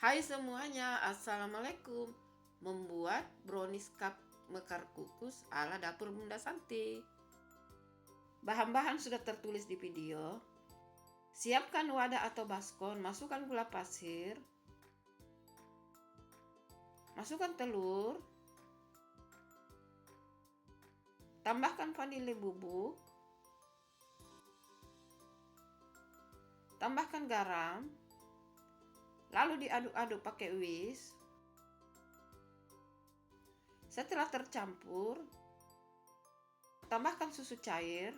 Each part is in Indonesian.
Hai semuanya, Assalamualaikum. Membuat brownies cup mekar kukus ala dapur Bunda Santi. Bahan-bahan sudah tertulis di video. Siapkan wadah atau baskom, masukkan gula pasir, masukkan telur, tambahkan vanili bubuk, tambahkan garam, lalu diaduk-aduk pakai whisk. Setelah tercampur, tambahkan susu cair,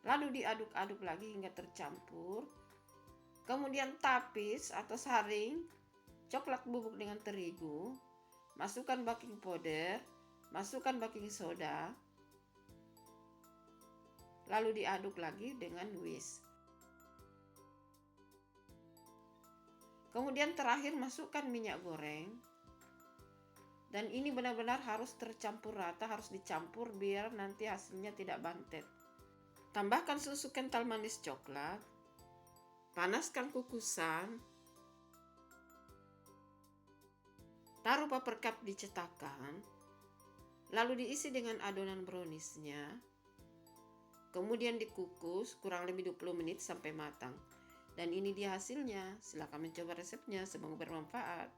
lalu diaduk-aduk lagi hingga tercampur. Kemudian tapis atau saring coklat bubuk dengan terigu, masukkan baking powder, masukkan baking soda, lalu diaduk lagi dengan whisk. Kemudian terakhir masukkan minyak goreng. Dan ini benar-benar harus tercampur rata, harus dicampur biar nanti hasilnya tidak bantet. Tambahkan susu kental manis coklat. Panaskan kukusan. Taruh paper cup di cetakan. Lalu diisi dengan adonan browniesnya. Kemudian dikukus kurang lebih 20 menit sampai matang. Dan ini dia hasilnya. Silakan mencoba resepnya, semoga bermanfaat.